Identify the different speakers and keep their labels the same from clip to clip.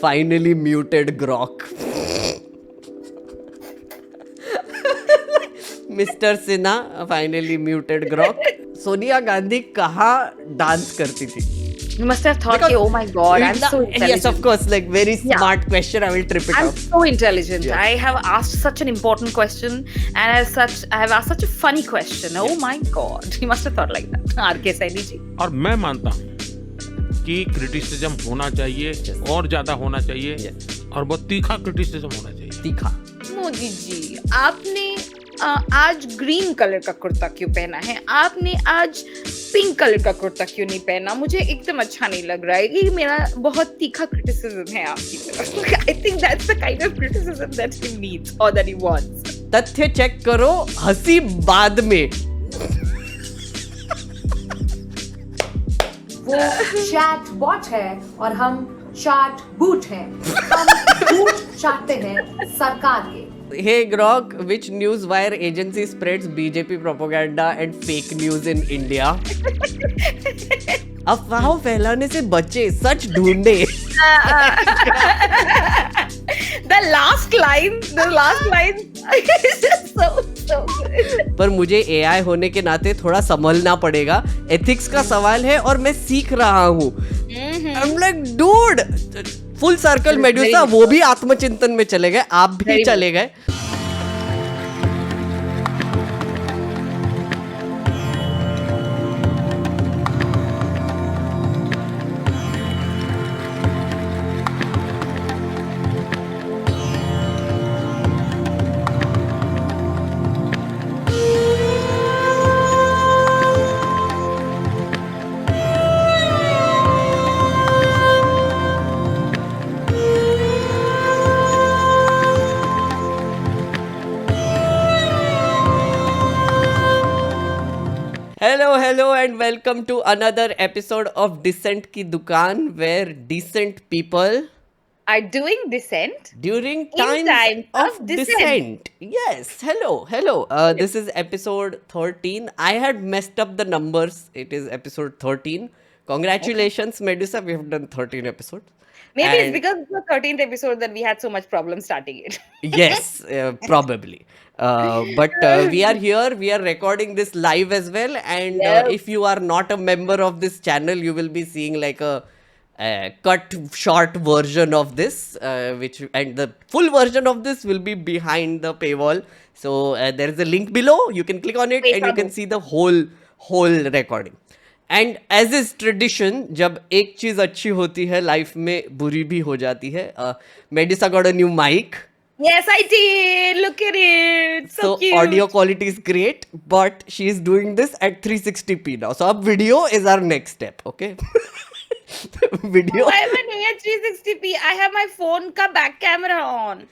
Speaker 1: finally muted Grok. Mr. Sinha finally muted Grok. Sonia Gandhi कहाँ dance करती थी?
Speaker 2: You must have thought, oh my God, I'm so intelligent.
Speaker 1: Yes, of course, like very
Speaker 2: Yeah.
Speaker 1: smart question. I will trip it
Speaker 2: I'm
Speaker 1: up.
Speaker 2: so intelligent.
Speaker 1: Yes.
Speaker 2: I have asked such an important question, and I have asked such a funny question. Oh my God, you must have thought like that. RK Saini ji.
Speaker 3: और मैं मानता हूँ कि criticism होना चाहिए और ज्यादा होना चाहिए और बहुत तीखा क्रिटिसिज्म होना चाहिए।
Speaker 1: तीखा।
Speaker 2: मोदी जी, आपने आज ग्रीन कलर का कुर्ता क्यों पहना है? आपने आज पिंक कलर का कुर्ता क्यों नहीं पहना? मुझे एकदम अच्छा नहीं लग रहा है। ये मेरा बहुत तीखा क्रिटिसिज्म है आपकी तरफ। I think that's the kind of criticism that he needs or that he wants.
Speaker 1: तथ्य चेक करो, हंसी बाद में।
Speaker 4: वो चैट बॉट है और हम चैट बूट हैं। हम बूट चाहते हैं सरकार के।
Speaker 1: Hey Grok, which news wire agency spreads BJP propaganda and fake news in India? अफवाहों फैलाने से बचे, सच ढूंढे।
Speaker 2: The last line is just so good.
Speaker 1: पर मुझे AI होने के नाते थोड़ा संभलना पड़ेगा। एथिक्स का सवाल है और मैं सीख रहा हूँ। I'm like, dude, full circle Medusa, वो भी आत्मचिंतन में चले गए, आप भी चले गए। Hello and welcome to another episode of Dissent की दुकान, where decent people
Speaker 2: are doing dissent
Speaker 1: during
Speaker 2: in
Speaker 1: times
Speaker 2: of
Speaker 1: of
Speaker 2: dissent.
Speaker 1: dissent. Yes, hello. This is episode 13. I had messed up the numbers. It is episode 13. Congratulations, Medusa. We have done 13 episodes.
Speaker 2: Maybe it's
Speaker 1: And-
Speaker 2: because it's the 13th episode that we had so much problem starting it.
Speaker 1: Yes, probably. But we are here. We are recording this live as well. And
Speaker 2: Yep.
Speaker 1: if you are not a member of this channel, you will be seeing like a cut short version of this, and the full version of this will be behind the paywall. So there is a link below. You can click on it and you can see the whole recording. And as is tradition, जब एक चीज अच्छी होती है life में, बुरी भी हो जाती है। Medisa got a new mic,
Speaker 2: Yes, I did. Look at it. So cute.
Speaker 1: audio quality is great, but she is doing this at 360p now. So अब video is our next step, okay? Video.
Speaker 2: Why am I doing at 360p? I have my phone का back camera on.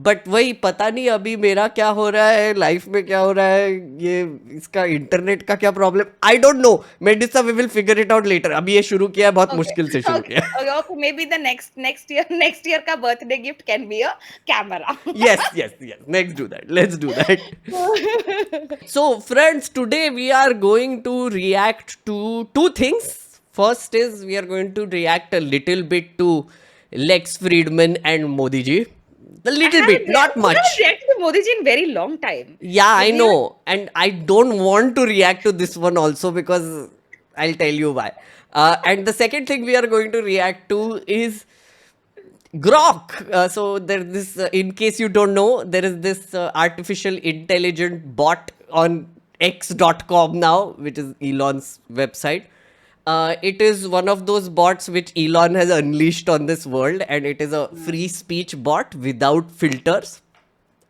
Speaker 1: But वही पता नहीं अभी मेरा क्या हो रहा है, लाइफ में क्या हो रहा है, ये इसका इंटरनेट का क्या problem, I don't know. Medisa, we will figure it out later. अभी ये शुरू किया है, बहुत मुश्किल से शुरू किया है।
Speaker 2: Okay, maybe the next year का birthday gift can be a camera.
Speaker 1: yes, let's do that. So friends, today we are going to react to two things. First is we are going to react a little bit to Lex Friedman and Modi ji. A little bit, not much.
Speaker 2: I haven't reacted to Modi ji in very long time.
Speaker 1: Yeah, I know. And I don't want to react to this one also, because I'll tell you why. And the second thing we are going to react to is Grok. So there's this, in case you don't know, there is this artificial intelligent bot on x.com now, which is Elon's website. It is one of those bots which Elon has unleashed on this world, and it is a free speech bot without filters.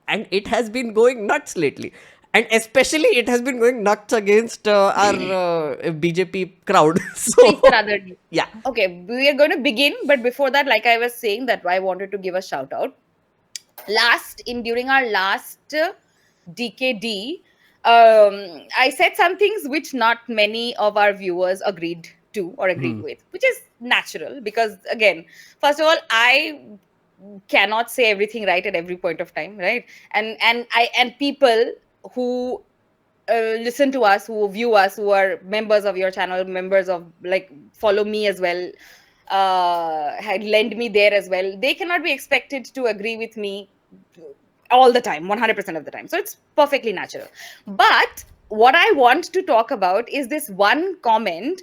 Speaker 1: And it has been going nuts lately. And especially it has been going nuts against our BJP crowd. So, yeah.
Speaker 2: Okay, we are going to begin, but before that, like I was saying, that I wanted to give a shout out. During our last DKD, I said some things which not many of our viewers agreed to or agreed with, which is natural because, again, first of all, I cannot say everything right at every point of time, right? And people who listen to us, who view us, who are members of your channel, members of, like, follow me as well, had lent me there as well. They cannot be expected to agree with me all the time, 100% of the time. So it's perfectly natural. But what I want to talk about is this one comment,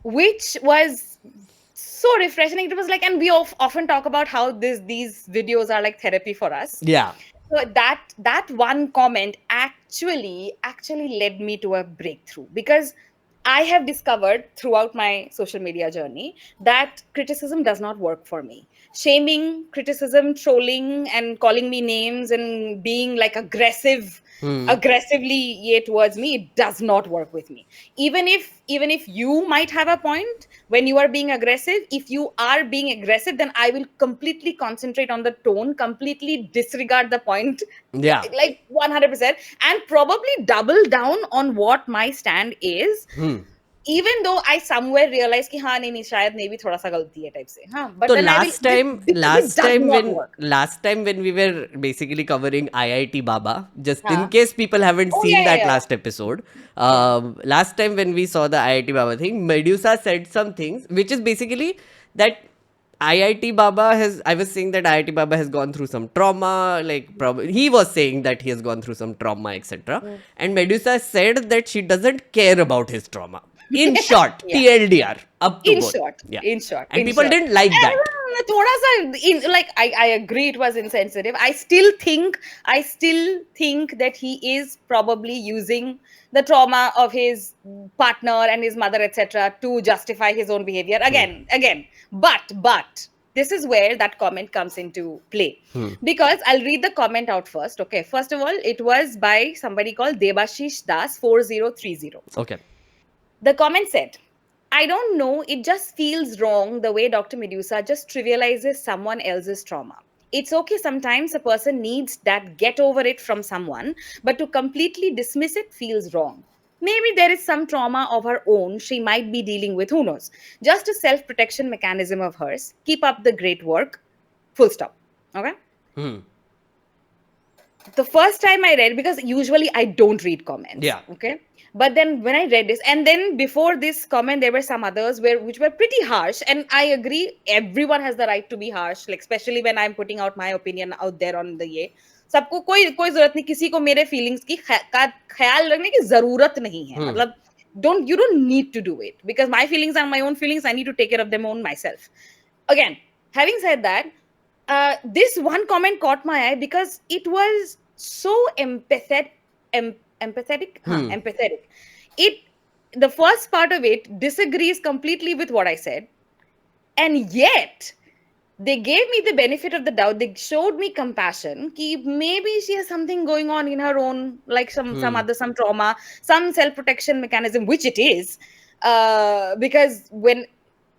Speaker 2: which was so refreshing. It was like, and we often talk about how these videos are like therapy for us.
Speaker 1: Yeah.
Speaker 2: So that one comment actually led me to a breakthrough, because I have discovered throughout my social media journey that criticism does not work for me. Shaming, criticism, trolling, and calling me names and being like aggressively towards me, it does not work with me. Even if you might have a point when you are being aggressive, if you are being aggressive, then I will completely concentrate on the tone, completely disregard the point,
Speaker 1: Yeah.
Speaker 2: like 100%, and probably double down on what my stand is, even though I somewhere realize कि हाँ नहीं shayad maybe थोड़ा सा गलती है type से, हाँ, but
Speaker 1: So
Speaker 2: then
Speaker 1: last
Speaker 2: I will, this does not work.
Speaker 1: last time when we were basically covering IIT Baba, just in
Speaker 2: Huh.
Speaker 1: case people haven't
Speaker 2: Oh,
Speaker 1: seen
Speaker 2: yeah,
Speaker 1: that
Speaker 2: yeah, yeah.
Speaker 1: last episode, last time when we saw the IIT Baba thing, Medusa said some things, which is basically that IIT Baba I was saying that IIT Baba has gone through some trauma, like probably he was saying that he has gone through some trauma, etc. And Medusa said that she doesn't care about his trauma. In short,
Speaker 2: Yeah.
Speaker 1: TLDR, up to
Speaker 2: In
Speaker 1: both.
Speaker 2: short,
Speaker 1: Yeah.
Speaker 2: in short,
Speaker 1: And
Speaker 2: in
Speaker 1: people
Speaker 2: short.
Speaker 1: didn't like that.
Speaker 2: थोड़ा सा like I agree it was insensitive. I still think that he is probably using the trauma of his partner and his mother, etc., to justify his own behavior again. But this is where that comment comes into play, because I'll read the comment out first. Okay, first of all, it was by somebody called Debashish Das 4030.
Speaker 1: Okay.
Speaker 2: The comment said, I don't know, it just feels wrong the way Dr. Medusa just trivializes someone else's trauma. It's okay sometimes a person needs that get over it from someone, but to completely dismiss it feels wrong. Maybe there is some trauma of her own she might be dealing with, who knows? Just a self protection mechanism of hers. Keep up the great work. Full stop. Okay? The first time I read, because usually I don't read comments.
Speaker 1: Yeah.
Speaker 2: Okay. But then when I read this, and then before this comment, there were some others which were pretty harsh. And I agree, everyone has the right to be harsh, like especially when I'm putting out my opinion out there on the ये. सबको कोई जरूरत नहीं, किसी को मेरे feelings की ख्याल रखने की जरूरत नहीं है. मतलब you don't need to do it, because my feelings are my own feelings. I need to take care of them own myself. Again, having said that, this one comment caught my eye because it was so empathetic. Empathetic. The first part of it disagrees completely with what I said, and yet they gave me the benefit of the doubt. They showed me compassion. Ki maybe she has something going on in her own, like some trauma, some self-protection mechanism, which it is. Because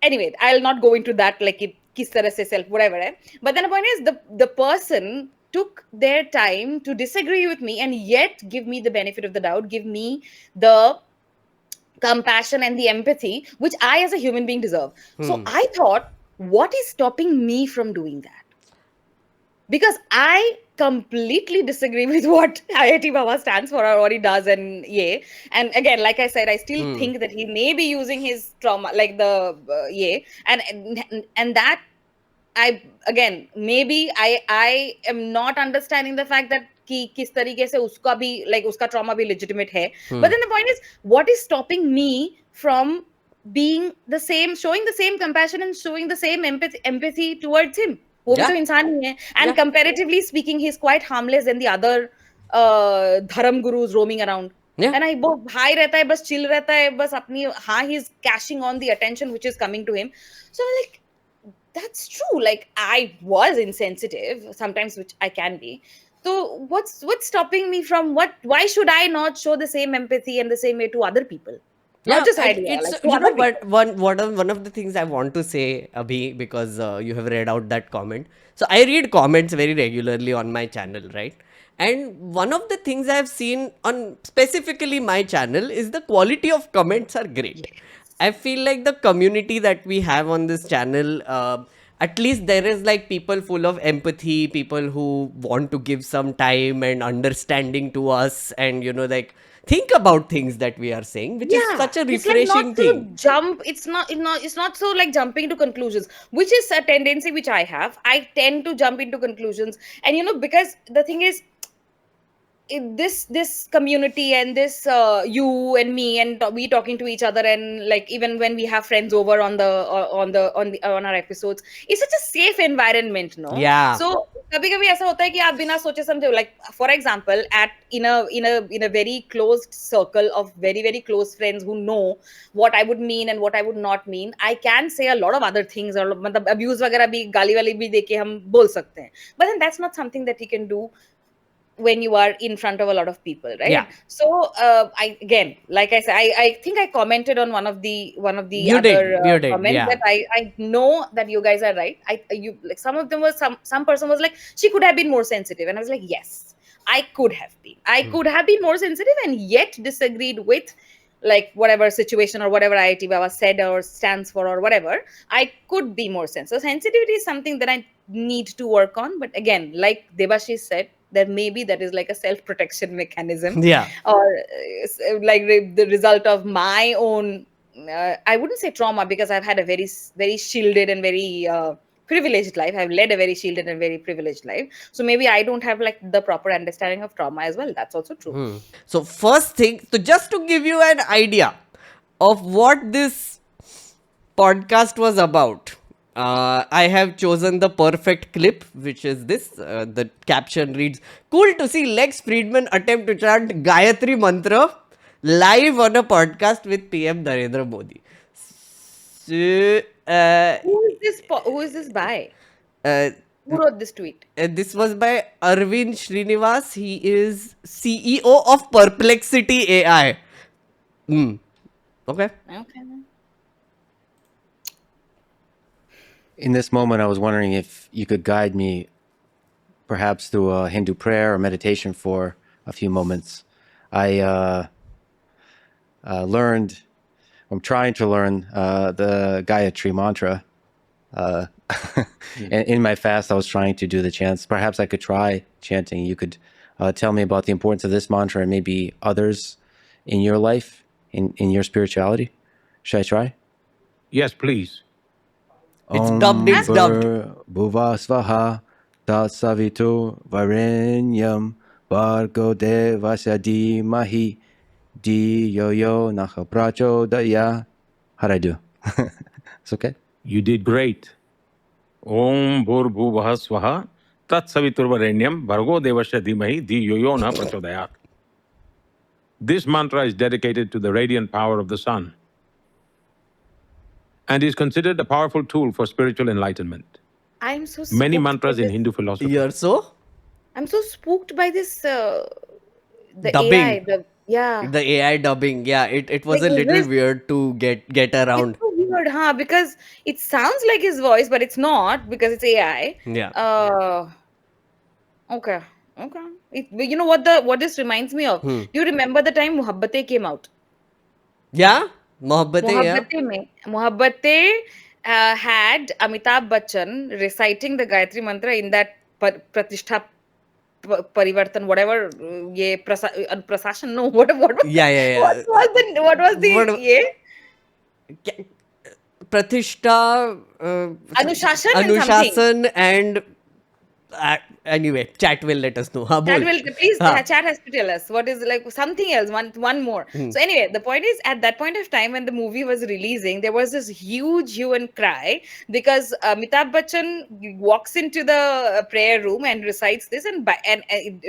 Speaker 2: anyway, I'll not go into that, like it kis tarah se self, whatever. But then the point is, the person took their time to disagree with me and yet give me the benefit of the doubt, give me the compassion and the empathy which I as a human being deserve. So I thought, what is stopping me from doing that? Because I completely disagree with what IIT Baba stands for or what he does, and again, like I said, I still think that he may be using his trauma, like the and that I am not understanding the fact that कि किस तरीके से उसका भी, like उसका trauma भी legitimate है. But then the point is, what is stopping me from being the same, showing the same compassion and showing the same empathy towards him? वो भी तो इंसान ही है. And comparatively speaking, he's quite harmless than the other dharam gurus roaming around. And I वो high रहता है, बस chill रहता है, बस अपनी he's cashing on the attention which is coming to him. So like, that's true. Like, I was insensitive sometimes, which I can be. So what's stopping me from why should I not show the same empathy and the same way to other people? Not just idea.
Speaker 1: It's,
Speaker 2: like,
Speaker 1: but one of the things I want to say, Abhi, because you have read out that comment. So I read comments very regularly on my channel, right? And one of the things I have seen on specifically my channel is the quality of comments are great. Yes. I feel like the community that we have on this channel, at least there is like people full of empathy, people who want to give some time and understanding to us, and like think about things that we are saying, which is such a
Speaker 2: it's like
Speaker 1: refreshing
Speaker 2: not to
Speaker 1: thing.
Speaker 2: jump. It's not so like jumping to conclusions, which is a tendency which I have. I tend to jump into conclusions, and because the thing is, this community and this you and me and we talking to each other, and like even when we have friends over on our episodes, it's such a safe environment, no?
Speaker 1: Yeah.
Speaker 2: So कभी कभी ऐसा होता है कि आप बिना सोचे समझे, like for example, at in a very closed circle of very very close friends who know what I would mean and what I would not mean, I can say a lot of other things, और मतलब abuse वगैरह भी, गाली वाली भी देके हम बोल सकते हैं, but then that's not something that you can do when you are in front of a lot of people, right?
Speaker 1: Yeah.
Speaker 2: So I again, like I said, I think I commented on one of the
Speaker 1: You
Speaker 2: other
Speaker 1: did, you did,
Speaker 2: comments
Speaker 1: yeah.
Speaker 2: that I know that you guys are right. You like some of them was some person was like, she could have been more sensitive, and I was like, yes, I could have been. I could have been more sensitive and yet disagreed with like whatever situation or whatever IIT Baba said or stands for or whatever. I could be more sensitive. So sensitivity is something that I need to work on. But again, like Debashish said, that maybe that is like a self-protection mechanism,
Speaker 1: Yeah.
Speaker 2: or like the result of my own I wouldn't say trauma, because I've had a very very shielded and very privileged life. I've led a very shielded and very privileged life, so maybe I don't have like the proper understanding of trauma as well. That's also true.
Speaker 1: So first thing, so just to give you an idea of what this podcast was about, I have chosen the perfect clip, which is this. The caption reads, "Cool to see Lex Friedman attempt to chant Gayatri Mantra live on a podcast with PM Narendra Modi." So,
Speaker 2: Who is this by?
Speaker 1: uh,
Speaker 2: Who wrote this tweet?
Speaker 1: this was by Arvind Srinivas. He is CEO of Perplexity AI. Okay.
Speaker 2: Okay.
Speaker 5: In this moment, I was wondering if you could guide me perhaps through a Hindu prayer or meditation for a few moments. I I'm trying to learn the Gayatri mantra. And in my fast, I was trying to do the chants. Perhaps I could try chanting. You could tell me about the importance of this mantra and maybe others in your life, in your spirituality. Should I try?
Speaker 3: Yes, please.
Speaker 1: It's dubbed. It's dubbed.
Speaker 5: Bhuva svaha tatsavito varenyam bargo devasya dhimahi dhiyo yo naha prachodaya. How'd I do? It's okay?
Speaker 3: You did great. Om Bhurбhuvah Swaha Tat Saviturvarenyam Bhargo Devasya Dhimahi Dhiyo yo na prachodayat. This mantra is dedicated to the radiant power of the sun and is considered a powerful tool for spiritual enlightenment.
Speaker 2: I'm so
Speaker 3: Many
Speaker 2: spooked
Speaker 3: mantras
Speaker 2: by
Speaker 3: in
Speaker 2: this.
Speaker 3: Hindu philosophy.
Speaker 1: You're so?
Speaker 2: I'm so spooked by this. The
Speaker 1: Dubbing.
Speaker 2: AI. Yeah.
Speaker 1: The AI dubbing. Yeah, it was
Speaker 2: Like,
Speaker 1: a
Speaker 2: is
Speaker 1: little
Speaker 2: this-
Speaker 1: weird to get around.
Speaker 2: It's so weird, huh? Because it sounds like his voice, but it's not, because it's AI.
Speaker 1: Yeah.
Speaker 2: Okay. Okay. You know what this reminds me of? Do you remember the time Mohabbatein came out?
Speaker 1: Yeah? Mohabbatein, yeah.
Speaker 2: Mohabbatein had Amitabh Bachchan reciting the Gayatri Mantra in that Pratishtha Parivartan, whatever, ye Prasashan, no, what was
Speaker 1: Yeah.
Speaker 2: what was the
Speaker 1: What-
Speaker 2: ye?
Speaker 1: Pratishtha,
Speaker 2: Anushashan and something.
Speaker 1: Anushashan and anyway, chat will let us know. Ha,
Speaker 2: Chat
Speaker 1: bol.
Speaker 2: will please.
Speaker 1: Ha.
Speaker 2: Chat has to tell us what is like something else. One more. So anyway, the point is, at that point of time when the movie was releasing, there was this huge hue and cry because Amitabh Bachchan walks into the prayer room and recites this and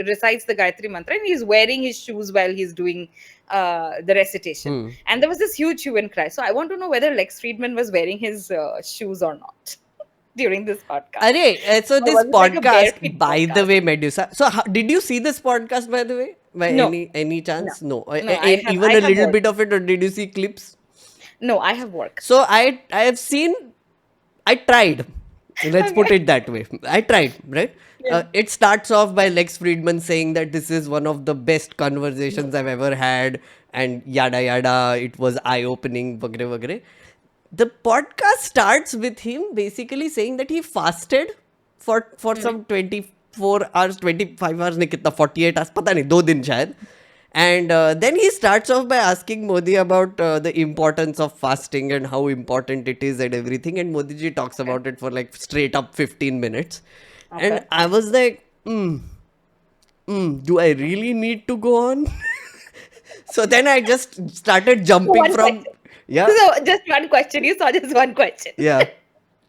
Speaker 2: recites the Gayatri Mantra, and he's wearing his shoes while he's doing the recitation. And there was this huge hue and cry. So I want to know whether Lex Friedman was wearing his shoes or not during this podcast.
Speaker 1: Arey, so this
Speaker 2: was it like a
Speaker 1: podcast,
Speaker 2: barefoot
Speaker 1: by the
Speaker 2: podcast?
Speaker 1: way, Medusa. So did you see this podcast, by the way? By
Speaker 2: No.
Speaker 1: any chance? No.
Speaker 2: I have-
Speaker 1: Even
Speaker 2: I
Speaker 1: a
Speaker 2: have
Speaker 1: little
Speaker 2: work.
Speaker 1: bit of it, or did you see clips?
Speaker 2: No, I have work.
Speaker 1: So I have seen. I tried. Let's put it that way. I tried, right? It starts off by Lex Friedman saying that this is one of the best conversations I've ever had, and yada yada. It was eye-opening, vagre vagre. The podcast starts with him basically saying that he fasted for some 24 hours, 25 hours, नहीं कितना 48 hours, पता नहीं 2 दिन शायद. And then he starts off by asking Modi about the importance of fasting and how important it is and everything. And Modi ji talks about it for like straight up 15 minutes. And
Speaker 2: Okay.
Speaker 1: I was like, do I really need to go on? So then I just started jumping
Speaker 2: One
Speaker 1: from,
Speaker 2: question.
Speaker 1: yeah,
Speaker 2: So just one question. You saw just one question.
Speaker 1: yeah.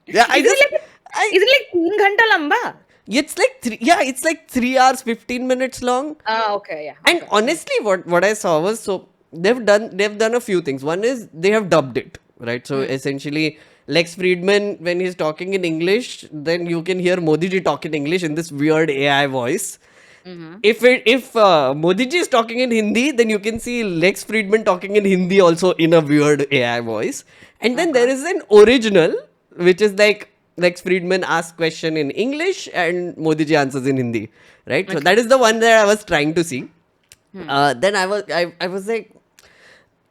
Speaker 1: Yeah, I
Speaker 2: Isn't
Speaker 1: just,
Speaker 2: it like
Speaker 1: I,
Speaker 2: isn't it like 3 घंटा लंबा?
Speaker 1: it's like it's like 3 hours, 15 minutes long.
Speaker 2: Ah, okay, yeah.
Speaker 1: And honestly, what I saw was, so they've done a few things. One is they have dubbed it, right? So essentially, Lex Friedman, when he's talking in English, then you can hear Modi ji talk in English in this weird AI voice. If Modi ji is talking in Hindi, then you can see Lex Friedman talking in Hindi also in a weird AI voice. And then there is an original, which is like Lex Friedman asks question in English and Modi ji answers in Hindi, right? So that is the one that I was trying to see. Then I was like,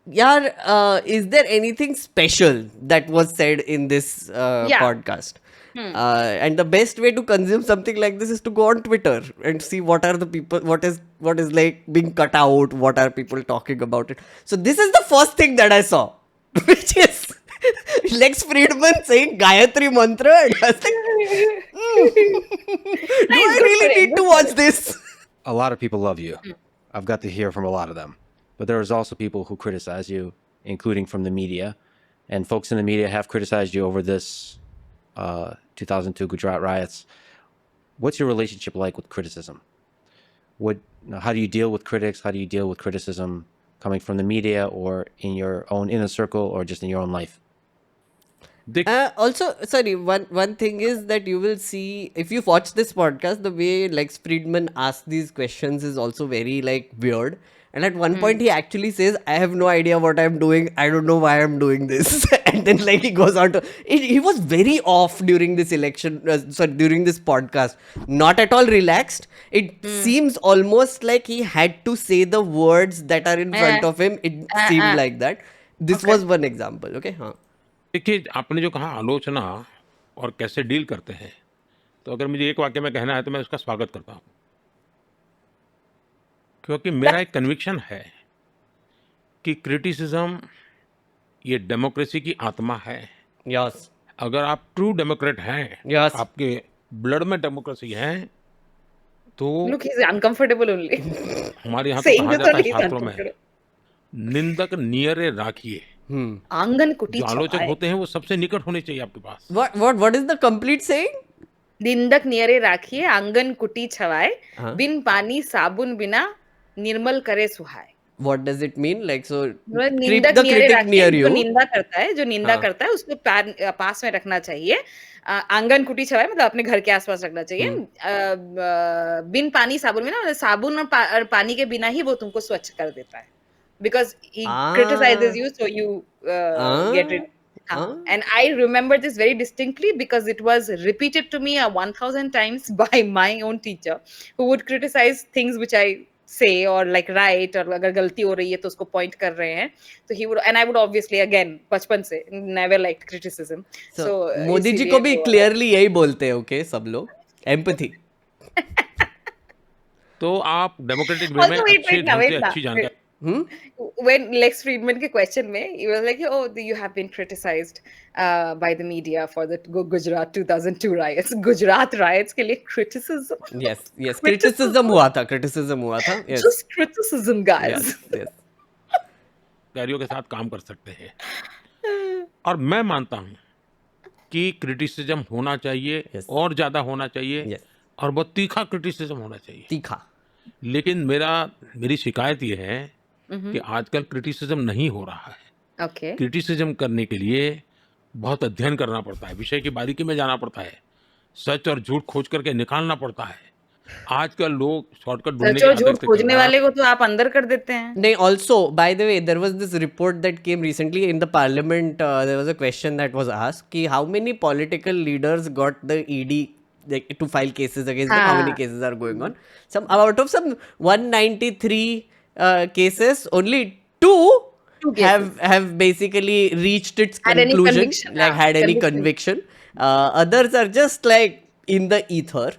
Speaker 1: yeah, is there anything special that was said in this
Speaker 2: Yeah.
Speaker 1: podcast? And the best way to consume something like this is to go on Twitter and see what are the people, what is like being cut out, what are people talking about it. So this is the first thing that I saw, which is Lex Friedman saying Gayatri Mantra. And I was like, do I
Speaker 2: good
Speaker 1: really
Speaker 2: for him,
Speaker 1: need to watch this?
Speaker 5: A lot of people love you. I've got to hear from a lot of them. But there's also people who criticize you, including from the media. And folks in the media have criticized you over this 2002 Gujarat riots. What's your relationship like with criticism? How do you deal with critics? How do you deal with criticism coming from the media or in your own inner circle or just in your own life?
Speaker 3: देख
Speaker 1: Also, sorry, one thing is that you will see, if you watch this podcast, the way Lex Friedman asks these questions is also very like weird. And at one point, he actually says, I have no idea what I'm doing. I don't know why I'm doing this. And then, like, he goes on to. He was very off during this election, during this podcast. Not at all relaxed. It seems almost like he had to say the words that are in front of him. It seemed like that. This was one example. Okay. Huh.
Speaker 3: देखिए, आपने जो कहा आलोचना और कैसे deal करते हैं, तो अगर मुझे एक वाक्य में कहना है तो मैं उसका स्वागत करता हूँ, क्योंकि मेरा एक कन्विक्शन है कि क्रिटिसिज्म ये डेमोक्रेसी की आत्मा है.
Speaker 1: Yes.
Speaker 3: अगर आप ट्रू डेमोक्रेट हैं,
Speaker 1: Yes.
Speaker 3: आपके ब्लड में डेमोक्रेसी है, तो
Speaker 2: Look, he's uncomfortable only.
Speaker 3: हमारे यहाँ तो
Speaker 2: Saying
Speaker 3: कहा
Speaker 2: this
Speaker 3: जाता है
Speaker 2: only is
Speaker 3: शास्त्रों में,
Speaker 2: uncomfortable.
Speaker 3: निंदक नियरे राखिए.
Speaker 2: आंगन कुटी
Speaker 3: जो आलोचक
Speaker 2: छवाए.
Speaker 3: होते हैं वो सबसे निकट होने चाहिए आपके पास.
Speaker 1: What is the complete saying?
Speaker 2: निंदक नियरे राखिए आंगन कुटी छवाए
Speaker 1: हाँ.
Speaker 2: बिन पानी साबुन बिना निर्मल करे सुहाए.
Speaker 1: What does it mean? Like, so keep
Speaker 2: निंदक
Speaker 1: the
Speaker 2: नियरे
Speaker 1: critic near
Speaker 2: राखिए जो
Speaker 1: you.
Speaker 2: निंदा करता है
Speaker 1: हाँ.
Speaker 2: उसको पास में रखना चाहिए. आंगन कुटी छवाए मतलब अपने घर के आसपास रखना चाहिए. बिन पानी साबुन बिना मतलब साबुन और पानी के बिना ही वो तुमको स्वच्छ कर देता है. Because he criticizes you, so you get it. And I remember this very distinctly because it was repeated to me 1,000 times by my own teacher, who would criticize things which I say or like write, or अगर गलती हो रही है तो उसको point कर रहे हैं. So he would, and I would obviously again बचपन से never liked criticism.
Speaker 1: So Modi ji को भी clearly यही बोलते हैं, okay, सब लोग empathy.
Speaker 3: तो आप डेमोक्रेटिक वे में
Speaker 2: Also,
Speaker 3: अच्छे ढंग से अच्छी जानकारी.
Speaker 2: When Lex Friedman के question में, he was like, oh, you have been criticized by the media for the Gujarat 2002 riots. Gujarat riots के लिए criticism.
Speaker 1: Yes, criticism हुआ था. Yes.
Speaker 2: Just criticism, guys.
Speaker 1: Yes.
Speaker 3: कार्यों के साथ काम कर सकते हैं. और मैं मानता हूं कि क्रिटिसिज्म होना चाहिए.
Speaker 1: Yes.
Speaker 3: और ज्यादा होना चाहिए.
Speaker 1: Yes.
Speaker 3: और बहुत तीखा क्रिटिसिज्म होना चाहिए.
Speaker 1: तीखा.
Speaker 3: लेकिन मेरी शिकायत ये है कि आजकल क्रिटिसिज्म नहीं हो रहा है.
Speaker 2: Okay.
Speaker 3: क्रिटिसिज्म करने के लिए बहुत अध्ययन करना पड़ता है, विषय की बारीकी में जाना पड़ता है, सच और झूठ खोज करके निकालना पड़ता है. आजकल लोग शॉर्टकट ढूंढने
Speaker 2: सच
Speaker 3: की
Speaker 2: और
Speaker 3: आदत
Speaker 2: झूठ
Speaker 3: से
Speaker 2: खोजने
Speaker 3: कर रहा है.
Speaker 2: वाले को तो आप अंदर कर देते हैं.
Speaker 1: No, also, by the way, there was this report that came recently in the parliament. There was a question that was asked ki how many political leaders got the ED to file cases against them. How many cases are going on? Out of some 193 cases, only two have basically reached its
Speaker 2: Had any
Speaker 1: conclusion,
Speaker 2: conviction.
Speaker 1: like had any conviction. Others are just like in the ether.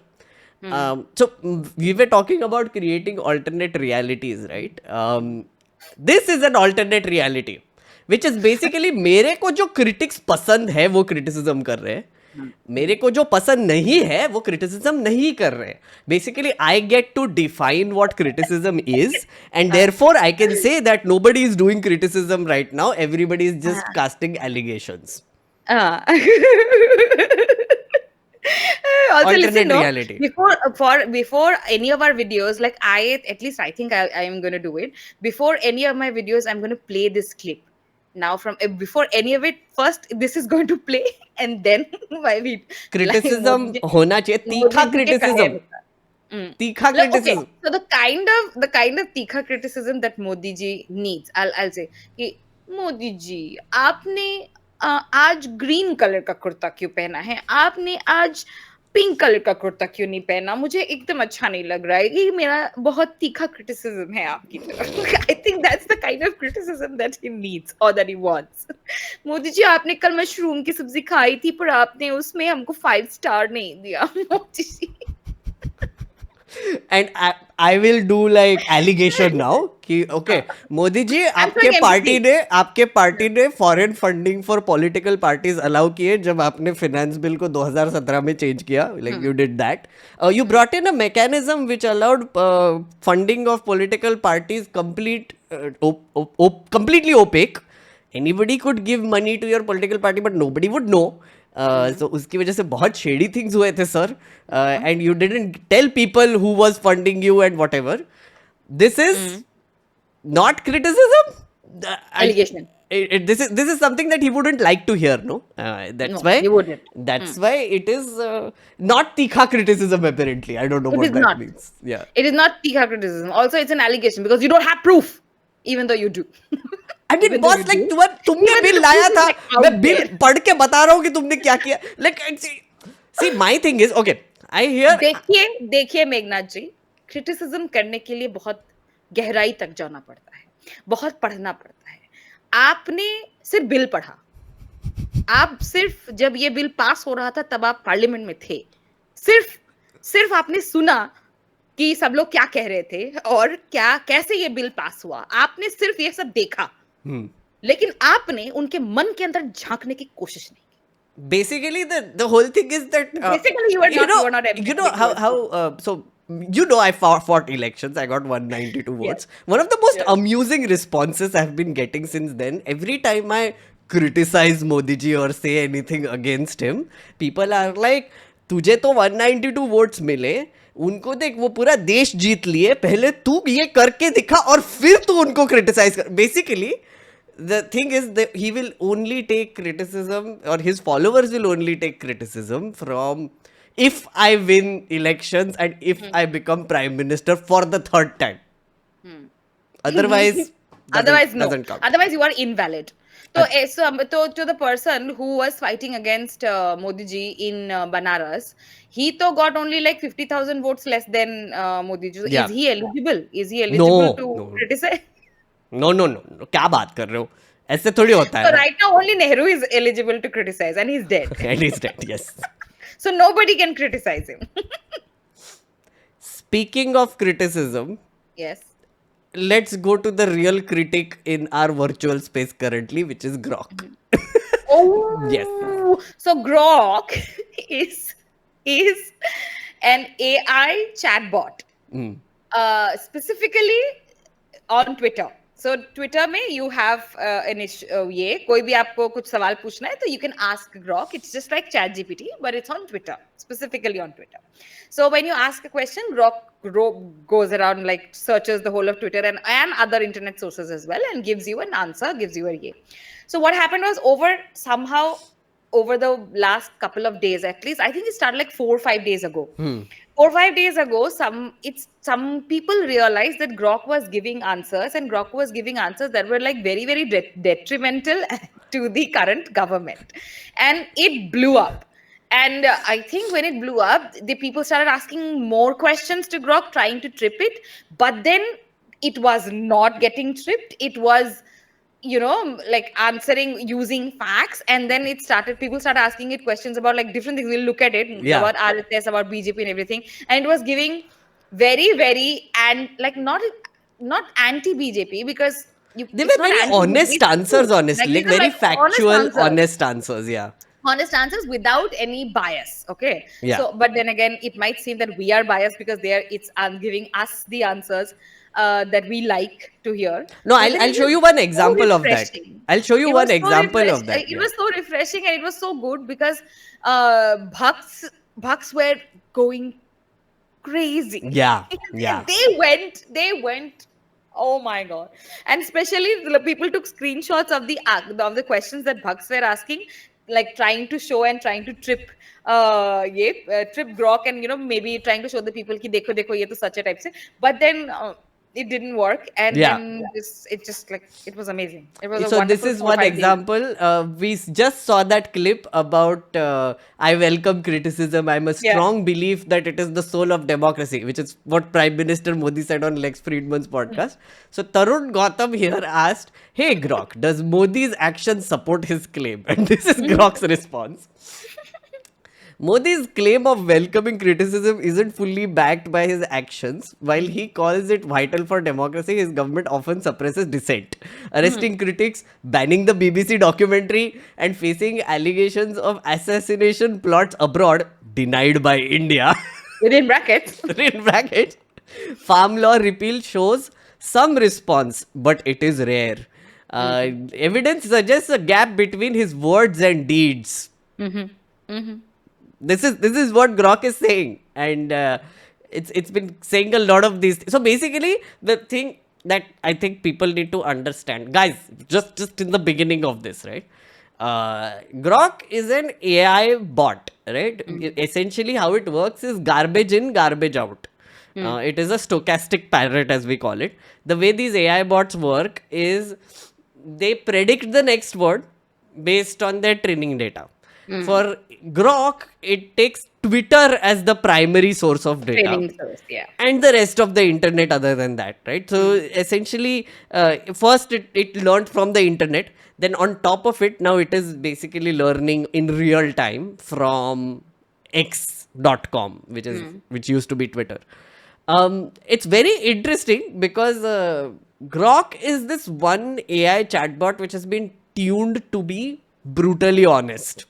Speaker 1: We were talking about creating alternate realities, right? This is an alternate reality, which is basically मेरे को जो critics पसंद है वो criticism कर रहे हैं, मेरे को जो पसंद नहीं है वो criticism नहीं कर रहे हैं. Basically, I get to define what criticism is, and therefore I can say that nobody is doing criticism right now. Everybody is just casting allegations.
Speaker 2: Also,
Speaker 1: Alternate
Speaker 2: listen, no,
Speaker 1: reality.
Speaker 2: before any of our videos, like at least I think I am going to do it. Before any of my videos, I'm going to play this clip. Now, from before any of it, first this is going to play, and then why we
Speaker 1: Criticism होना चाहिए, तीखा criticism. तीखा
Speaker 2: Look,
Speaker 1: criticism.
Speaker 2: okay, so the kind of तीखा criticism that Modi ji needs, I'll say कि मोदी जी आपने आज green colour का कुर्ता क्यों पहना है, आपने आज पिंक कलर का कुर्ता क्यों नहीं पहना, मुझे एकदम अच्छा नहीं लग रहा है, ये मेरा बहुत तीखा क्रिटिसिज्म है आपकी तरफ. I think that's the kind of criticism that he needs और that he wants. Modi ji आपने कल मशरूम की सब्जी खाई थी पर आपने उसमें हमको 5 स्टार नहीं दिया. Modi ji.
Speaker 1: And I will do like allegation now कि okay मोदी जी आपके पार्टी ने foreign funding for political parties allow किए जब आपने फाइनेंस बिल को 2017 में चेंज किया, like you did that. You brought in a mechanism which allowed funding of political parties completely opaque. Anybody could give money to your political party but nobody would know. So उसकी वजह से बहुत shady things हुए थे sir, and you didn't tell people who was funding you and whatever. This is not criticism.
Speaker 2: Allegation.
Speaker 1: This is something that he wouldn't like to hear, no? That's
Speaker 2: No,
Speaker 1: why
Speaker 2: he wouldn't.
Speaker 1: That's why it is not tikha criticism apparently. I don't know
Speaker 2: It
Speaker 1: what
Speaker 2: is
Speaker 1: that
Speaker 2: not.
Speaker 1: means. Yeah.
Speaker 2: It is not तीखा criticism. Also, it's an allegation because you don't have proof, even though you do.
Speaker 1: I mean,
Speaker 2: Even though
Speaker 1: boss,
Speaker 2: you
Speaker 1: like
Speaker 2: do.
Speaker 1: तुमने
Speaker 2: Even
Speaker 1: bill
Speaker 2: the
Speaker 1: लाया
Speaker 2: proof is
Speaker 1: था,
Speaker 2: like out
Speaker 1: मैं bill
Speaker 2: there.
Speaker 1: पढ़ के बता रहा हूँ कि तुमने क्या किया. Like, see, my thing is, okay, I hear.
Speaker 2: देखिए मेघनाथ जी, क्रिटिसिज्म करने के लिए बहुत गहराई तक जाना पड़ता है, बहुत पढ़ना पड़ता है. आपने सिर्फ बिल पढ़ा, आप सिर्फ जब ये बिल पास हो रहा था तब आप पार्लियामेंट में थे, सिर्फ आपने सुना कि सब लोग क्या कह रहे थे और कैसे ये बिल पास हुआ, आपने सिर्फ ये सब देखा, लेकिन आपने उनके मन के अंदर झांकने की कोशिश नहीं.
Speaker 1: Basically, the whole thing is that
Speaker 2: Basically, you were not
Speaker 1: how so I fought elections. I got 192 votes. One of the most amusing responses I've been getting since then. Every time I criticize Modi ji or say anything against him, people are like, तुझे तो 192 votes मिले, उनको देख वो पूरा देश जीत लिए, पहले तू ये करके दिखा और फिर तू उनको criticize कर. Basically, the thing is that he will only take criticism, or his followers will only take criticism from if I win elections and if I become prime minister for the 3rd time. Otherwise
Speaker 2: No.
Speaker 1: doesn't count.
Speaker 2: Otherwise, you are invalid. So to the person who was fighting against Modi ji in Banaras, he to got only like 50,000 votes less than Modi ji.
Speaker 1: Yeah.
Speaker 2: Is he eligible? Is he eligible to
Speaker 1: No.
Speaker 2: criticize?
Speaker 1: No, क्या बात कर रहे हो? ऐसे थोड़ी होता
Speaker 2: So
Speaker 1: है.
Speaker 2: right now, only Nehru is eligible to criticize, and he's dead.
Speaker 1: And he's dead, yes.
Speaker 2: So nobody can criticize him.
Speaker 1: Speaking of criticism,
Speaker 2: Yes.
Speaker 1: let's go to the real critic in our virtual space currently, which is Grok.
Speaker 2: Oh
Speaker 1: Yes.
Speaker 2: So Grok is an AI chatbot, specifically on Twitter. So Twitter में you have ये कोई भी आपको कुछ सवाल पूछना है तो you can ask Grok. It's just like ChatGPT, but it's on Twitter, specifically on Twitter. So when you ask a question, Grok goes around, like searches the whole of Twitter and other internet sources as well and gives you an answer, gives you a yeah. So what happened was over the last couple of days, at least, I think it started like 4 or 5 days ago. 4 or 5 days ago, some people realized that Grok was giving answers, and Grok was giving answers that were like very, very detrimental to the current government, and it blew up. And I think when it blew up, the people started asking more questions to Grok, trying to trip it, but then it was not getting tripped. It was you know, like answering using facts, and then people started asking it questions about like different things. We'll look at it
Speaker 1: Yeah.
Speaker 2: about RSS, about BJP and everything, and it was giving very very and like not anti BJP, because
Speaker 1: They
Speaker 2: it's
Speaker 1: were
Speaker 2: not
Speaker 1: very
Speaker 2: anti BJP,
Speaker 1: honest
Speaker 2: it's
Speaker 1: answers,
Speaker 2: true.
Speaker 1: honestly, like
Speaker 2: These are
Speaker 1: very
Speaker 2: like honest
Speaker 1: factual,
Speaker 2: answers,
Speaker 1: honest answers. Yeah.
Speaker 2: honest answers without any bias. Okay,
Speaker 1: Yeah.
Speaker 2: so but then again it might seem that we are biased because it's giving us the answers that we like to hear.
Speaker 1: No,
Speaker 2: But then
Speaker 1: I'll
Speaker 2: it
Speaker 1: show
Speaker 2: was
Speaker 1: you one
Speaker 2: so
Speaker 1: example of that.
Speaker 2: refreshing.
Speaker 1: I'll show you
Speaker 2: It
Speaker 1: one
Speaker 2: was so
Speaker 1: example of that.
Speaker 2: it
Speaker 1: Yeah.
Speaker 2: was so refreshing, and it was so good because Bhaks were going crazy.
Speaker 1: Yeah. Yeah.
Speaker 2: They went, oh my god. And especially the people took screenshots of the questions that Bhaks were asking, like trying to show and trying to trip trip Grok, and you know, maybe trying to show the people ki dekho dekho ye to such a type se. But then it didn't work, and
Speaker 1: Yeah.
Speaker 2: then it just like it was amazing. It was a
Speaker 1: So this
Speaker 2: wonderful
Speaker 1: is
Speaker 2: 4
Speaker 1: one
Speaker 2: 5 days.
Speaker 1: example. Just saw that clip about I welcome criticism. I'm a
Speaker 2: Yeah.
Speaker 1: strong belief that it is the soul of democracy, which is what Prime Minister Modi said on Lex Friedman's podcast. So Tarun Gautam here asked, "Hey Grok, does Modi's actions support his claim?" And this is Grok's response. Modi's claim of welcoming criticism isn't fully backed by his actions. While he calls it vital for democracy, his government often suppresses dissent, arresting critics, banning the BBC documentary, and facing allegations of assassination plots abroad denied by India.
Speaker 2: Within brackets.
Speaker 1: In brackets, farm law repeal shows some response, but it is rare. Evidence suggests a gap between his words and deeds. This is what Grok is saying, and it's been saying a lot of these. So basically, the thing that I think people need to understand, guys, just in the beginning of this, right? Grok is an AI bot, right? Essentially, how it works is garbage in, garbage out. It is a stochastic parrot, as we call it. The way these AI bots work is they predict the next word based on their training data. For Grok, it takes Twitter as the primary source of data.
Speaker 2: Training service, yeah.
Speaker 1: And the rest of the internet other than that, right? So essentially, first it learned from the internet. Then on top of it, now it is basically learning in real time from x.com, which used to be Twitter. It's very interesting because Grok is this one AI chatbot which has been tuned to be brutally honest.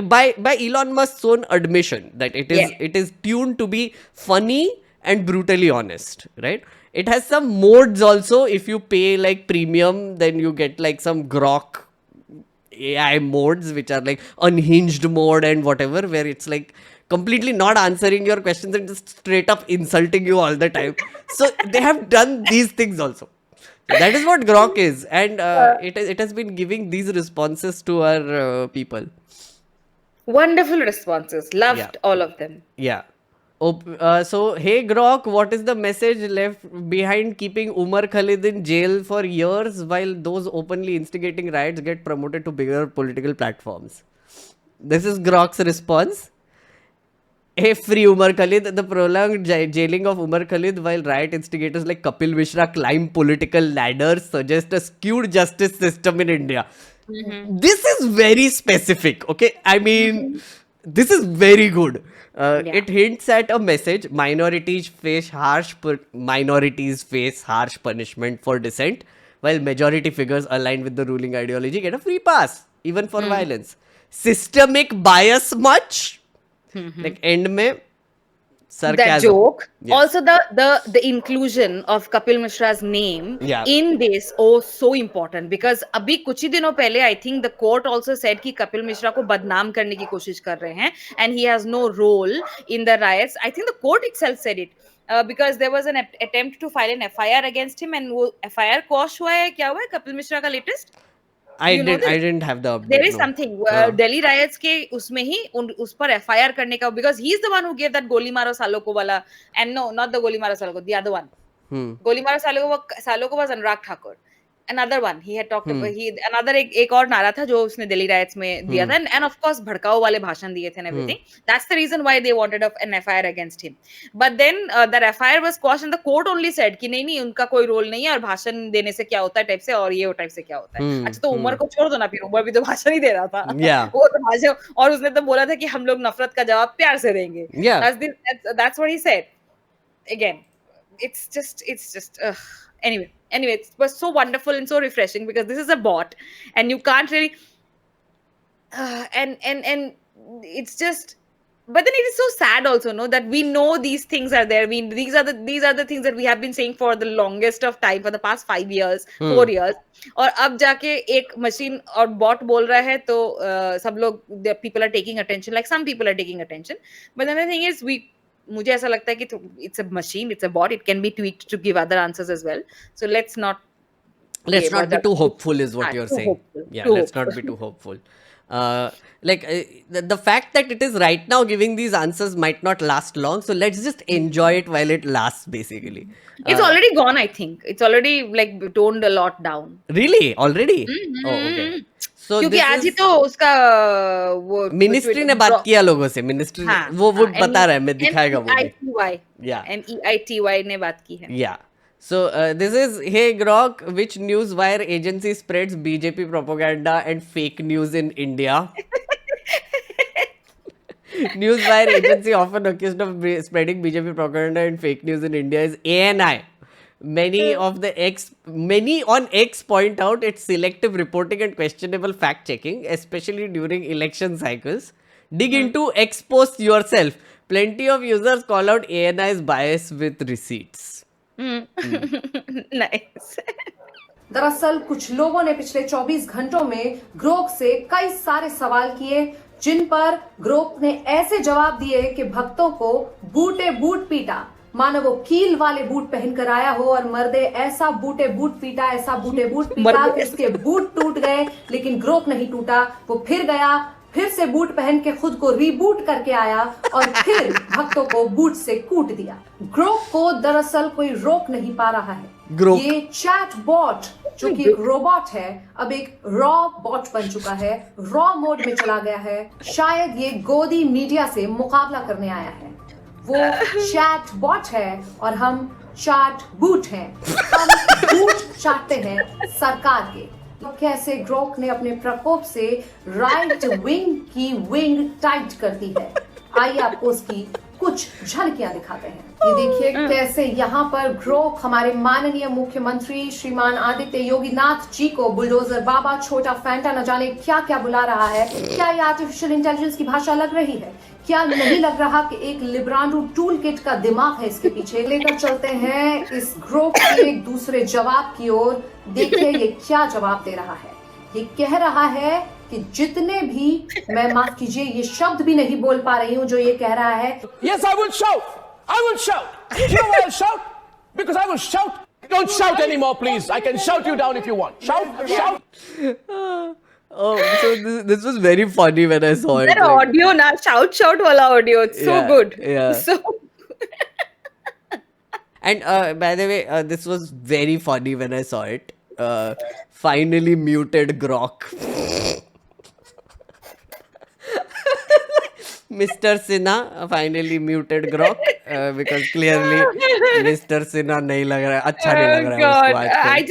Speaker 1: By Elon Musk's own admission that it is tuned to be funny and brutally honest, right? It has some modes also. If you pay like premium, then you get like some Grok AI modes, which are like unhinged mode and whatever, where it's like completely not answering your questions and just straight up insulting you all the time. So they have done these things also. So that is what Grok is, and it has been giving these responses to our people.
Speaker 2: Wonderful responses. Loved
Speaker 1: Yeah.
Speaker 2: all of them.
Speaker 1: Yeah. So, hey Grok, what is the message left behind keeping Umar Khalid in jail for years while those openly instigating riots get promoted to bigger political platforms? This is Grok's response. Hey, free Umar Khalid. The prolonged jailing of Umar Khalid while riot instigators like Kapil Mishra climb political ladders suggest a skewed justice system in India. This is very specific, okay? I mean, this is very good. It hints at a message: minorities face harsh punishment for dissent, while majority figures aligned with the ruling ideology get a free pass, even for violence. Systemic bias much? Like end में sarcasm.
Speaker 2: That joke.
Speaker 1: Yeah.
Speaker 2: Also, the inclusion of Kapil Mishra's name
Speaker 1: Yeah.
Speaker 2: in this, so important, because अभी कुछ ही दिनों पहले I think the court also said कि Kapil Mishra को बदनाम करने की कोशिश कर रहे हैं, and he has no role in the riots. I think the court itself said it. Because there was an attempt to file an FIR against him, and वो FIR quash हुआ है, क्या हुआ है Kapil Mishra का latest?
Speaker 1: I
Speaker 2: You know
Speaker 1: didn't.
Speaker 2: this?
Speaker 1: I didn't have the update.
Speaker 2: There is
Speaker 1: no.
Speaker 2: something
Speaker 1: हाँ.
Speaker 2: Delhi riots के उसमें ही उस पर FIR करने का, because he is the one who gave that गोली मारो सालों को वाला, and no, not the गोली मारो सालों को, the other one.
Speaker 1: Hmm.
Speaker 2: गोली मारो सालों को was Anurag Thakur. another one he had talked about he another एक और नारा था जो उसने दिल्ली राइट्स में दिया था and of course भड़काऊ वाले भाषण दिए थे and everything. That's the reason why they wanted an FIR against him. But then that FIR was quashed and the court only said कि नहीं उनका कोई रोल नहीं है और भाषण देने से क्या होता है टाइप से और ये टाइप से क्या होता है. अच्छा तो उमर को छोड़ दो ना, फिर उमर भी तो भाषण ही दे रहा था. वो तो भाषण और उसने तो बोला था कि हम लोग नफरत का जवाब प्यार से देंगे. That's what he said. Again, it's just anyway, it was so wonderful and so refreshing because this is a bot and you can't really and it's just, but then it is so sad also, no, that we know these things are there. These are the things that we have been saying for the longest of time, for the past 5 years, 4 years. और अब जाके एक machine और bot बोल रहा है तो सब लोग, the people are taking attention, like some people are taking attention. But then the thing is, मुझे ऐसा लगता है कि it's a machine, it's a bot, it can be tweaked to give other answers as well. So let's not
Speaker 1: be too hopeful is what you're saying. Let's not be too hopeful. The fact that it is right now giving these answers might not last long, so let's just enjoy it while it lasts, basically.
Speaker 2: It's already gone, I think. It's already like toned a lot down.
Speaker 1: Really? Already? Oh, okay. So
Speaker 2: क्योंकि आज ही तो उसका वो
Speaker 1: ministry ने बात किया लोगों से, मिनिस्ट्री वो बता रहा है, मैं दिखाएगा वो.
Speaker 2: NEITY ने बात की है.
Speaker 1: Yeah. So this is, hey Grok, which news wire agency spreads BJP propaganda and fake news in India? News wire agency often accused of spreading BJP propaganda and fake news in India is ANI. Many on X point out its selective reporting and questionable fact checking, especially during election cycles. Dig into X posts yourself. Plenty of users call out ANI's bias with receipts.
Speaker 2: Nice.
Speaker 4: दरअसल कुछ लोगों ने पिछले 24 घंटों में Grok से कई सारे सवाल किए, जिन पर ग्रोक ने ऐसे जवाब दिए कि भक्तों को बूटे बूट पीटा, मानो वो कील वाले बूट पहनकर आया हो और मर्दे ऐसा बूटे बूट पीटा, ऐसा बूटे बूट पीटा कि उसके बूट टूट गए, लेकिन ग्रोक नहीं टूटा. वो फिर गया, फिर से बूट पहन के खुद को रीबूट करके आया और फिर भक्तों को बूट से कूट दिया. ग्रोक को दरअसल कोई रोक नहीं पा रहा है. ये चैट बॉट जो कि एक रोबोट है, अब एक रॉ बॉट बन चुका है, रॉ मोड में चला गया है. शायद ये गोदी मीडिया से मुकाबला करने आया है. वो चैट बॉट है और हम चैट बूट हैं. हम बूट चाटते हैं सरकार के. तो कैसे ग्रोक ने अपने प्रकोप से राइट विंग की विंग टाइट कर दी है. आइए आपको उसकी कुछ झलकियां दिखाते हैं. ये देखिए कैसे यहाँ पर ग्रोक हमारे माननीय मुख्यमंत्री श्रीमान आदित्य योगीनाथ जी को बुलडोजर बाबा, छोटा फैंटा, न जाने क्या क्या बुला रहा है. क्या ये आर्टिफिशियल इंटेलिजेंस की भाषा लग रही है? क्या नहीं लग रहा कि एक लिब्रांडो टूल किट का दिमाग है इसके पीछे? लेकर चलते हैं इस ग्रोक के एक दूसरे जवाब की ओर. देखिए ये क्या जवाब दे रहा है. ये कह रहा है कि जितने भी, मैं माफ कीजिए ये शब्द भी नहीं बोल पा रही हूँ जो ये कह रहा है.
Speaker 6: Yes, I will shout. I will shout. You know why I'll shout? Because I will shout. Don't shout anymore, please. I can shout you down if you want. Shout, shout.
Speaker 1: Oh, so this was very funny when I saw it.
Speaker 2: That audio na, shout wala audio. It's so good.
Speaker 1: Yeah.
Speaker 2: So.
Speaker 1: And by the way, this was very funny when I saw it. Finally muted Grok. Mr. Sinha finally muted Grok because clearly Mr. Sinha नहीं लग रहा है, अच्छा नहीं लग रहा है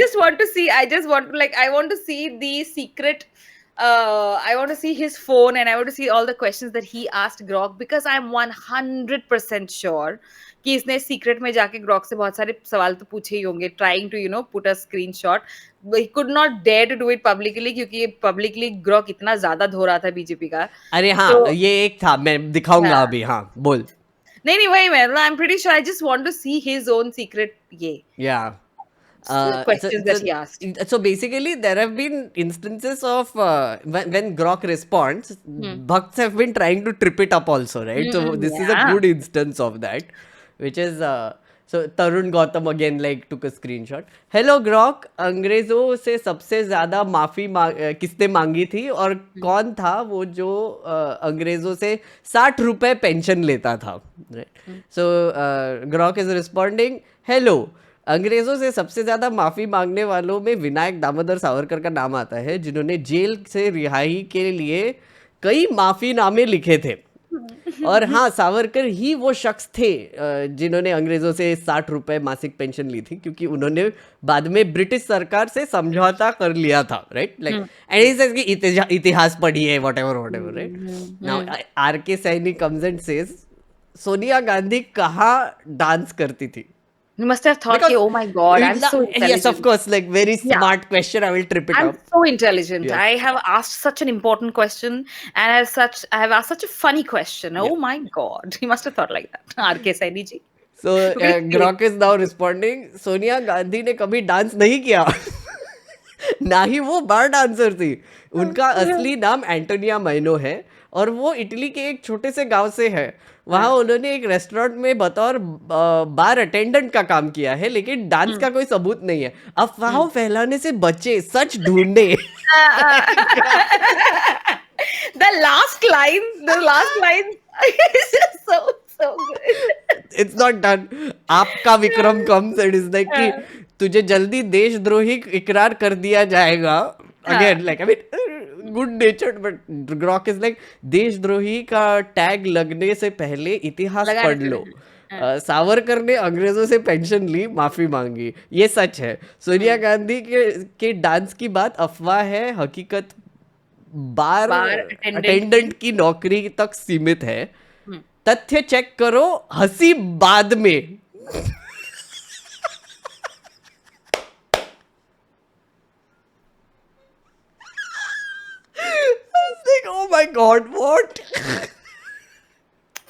Speaker 1: उसको आजकल.
Speaker 2: I want to see the secret. I want to see his phone and I want to see all the questions that he asked Grok, because I'm 100% sure कि इसने सीक्रेट में जाके ग्रॉक से बहुत सारे सवाल तो पूछे ही होंगे, trying to put a screenshot. He could not dare to do it publicly, क्योंकि पब्लिकली ग्रॉक इतना ज्यादा धो रहा था बीजेपी का.
Speaker 1: अरे हाँ, तो, ये एक था, मैं दिखाऊंगा अभी. हाँ बोल.
Speaker 2: नहीं वही मैं, I am pretty sure, I just want to see his own secret ये.
Speaker 1: Yeah.
Speaker 2: Questions that he asked.
Speaker 1: So basically, there have been instances of when Grok responds, Bhakts have been trying to trip it up also, right? So this is a good instance of that, which is so Tarun Gautam again took a screenshot. Hello Grok, अंग्रेजों से सबसे ज्यादा माफी किसने मांगी थी और कौन था वो जो अंग्रेजों से 60 रुपए पेंशन लेता था? Right? So Grok is responding, hello. अंग्रेजों से सबसे ज्यादा माफी मांगने वालों में विनायक दामोदर सावरकर का नाम आता है, जिन्होंने जेल से रिहाई के लिए कई माफीनामे लिखे थे। और हाँ, सावरकर ही वो शख्स थे जिन्होंने अंग्रेजों से 60 रुपए मासिक पेंशन ली थी, क्योंकि उन्होंने बाद में ब्रिटिश सरकार से समझौता कर लिया था, right? Like and he says कि इतिहास पढ़िए, व्हाटएवर, राइट? नाउ आर के Saini comes and says, Sonia Gandhi कहाँ डांस करती थी?
Speaker 2: You must have thought,
Speaker 1: Because
Speaker 2: oh my God, I'm so
Speaker 1: yes,
Speaker 2: intelligent.
Speaker 1: of course, like very smart question. I will trip it
Speaker 2: I'm
Speaker 1: up.
Speaker 2: so intelligent.
Speaker 1: Yes.
Speaker 2: I have asked such an important question, and I have asked such a funny question. Oh my God, he must have thought like that. R.K. Saini ji.
Speaker 1: So Grok is now responding. Sonia Gandhi ने कभी dance नहीं किया। ना ही वो बार dancer थी। उनका असली नाम एंटोनिया मैनो है और वो इटली के एक छोटे से गांव से है। वहाँ उन्होंने एक रेस्टोरेंट में बतौर बार अटेंडेंट का काम किया है, लेकिन डांस का कोई सबूत नहीं है। अफवाहों फैलाने से बचे, सच ढूंढे।
Speaker 2: The last line is just so good.
Speaker 1: It's not done. आपका Vikram comes and is like कि तुझे जल्दी देशद्रोही इकरार कर दिया जाएगा। Again, like I mean, good natured, but Grok is like देशद्रोही का टैग लगने से पहले इतिहास पढ़ लो। सावरकर ने अंग्रेजों से पेंशन ली, माफी मांगी, ये सच है। सोनिया गांधी के डांस की बात अफवाह है, हकीकत बार अटेंडेंट की नौकरी तक सीमित है। तथ्य चेक करो, हंसी बाद में। Like, oh my God, what?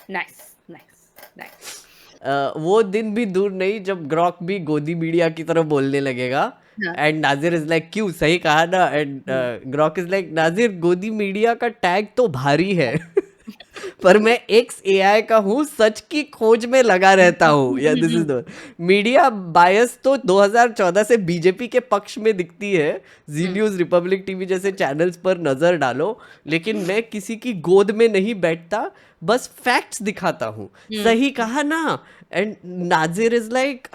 Speaker 2: Nice.
Speaker 1: वो दिन भी दूर नहीं जब ग्रॉक भी गोदी मीडिया की तरह बोलने लगेगा। एंड नाजिर इज लाइक, क्यों, सही कहा ना? एंड ग्रॉक इज लाइक, नाजिर गोदी मीडिया का टैग तो भारी है पर मैं एक्स एआई का हूँ, सच की खोज में लगा रहता हूँ। या दिस इज मीडिया बायस तो 2014 से बीजेपी के पक्ष में दिखती है। जी न्यूज, रिपब्लिक टीवी जैसे चैनल्स पर नजर डालो, लेकिन मैं किसी की गोद में नहीं बैठता, बस फैक्ट्स दिखाता हूँ। सही कहा ना? एंड नाजिर इज लाइक,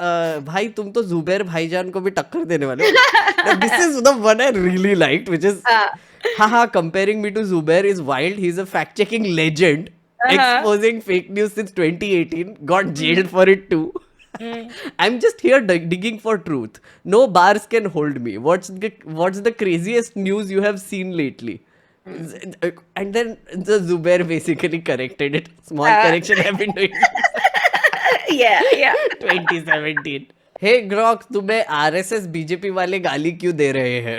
Speaker 1: भाई तुम तो जुबैर भाईजान को भी टक्कर देने वाले हो। This is the one I really liked, which is haha, comparing me to Zubair is wild. He's a fact-checking legend, exposing fake news since 2018. Got jailed for it too. I'm just here digging for truth. No bars can hold me. What's the craziest news you have seen lately? And then the Zubair basically corrected it. Small correction I've been doing.
Speaker 2: Yeah.
Speaker 1: 2017. Hey Grok, तुम्हें RSS BJP वाले गाली क्यों दे रहे हैं?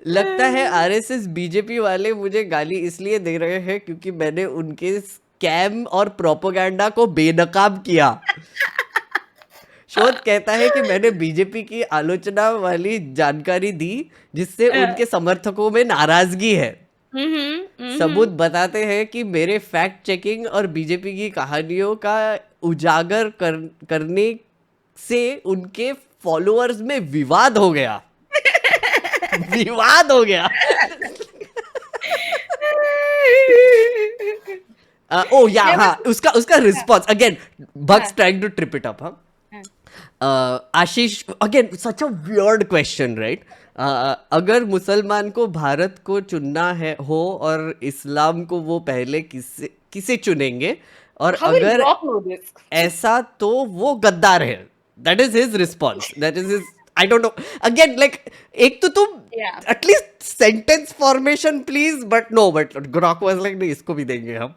Speaker 1: लगता है RSS BJP वाले मुझे गाली इसलिए दे रहे हैं क्योंकि मैंने उनके स्कैम और प्रोपेगेंडा को बेनकाब किया। शोध कहता है कि मैंने बीजेपी की आलोचना वाली जानकारी दी जिससे उनके समर्थकों में नाराजगी है। सबूत बताते हैं कि मेरे फैक्ट चेकिंग और बीजेपी की कहानियों का उजागर करने से उनके फॉलोअर्स में विवाद हो गया। विवाद हो गया। हाँ, उसका response again, bugs trying to trip it up. Ashish, again such a weird question, right? अगर मुसलमान को भारत को चुनना हो और इस्लाम को वो पहले किसे चुनेंगे? और अगर ऐसा तो वो गद्दार है। That is his response. That is his, I don't know. Again, like, एक तो तुम at least sentence formation please, but no, but Grok was like, नहीं, इसको भी देंगे हम।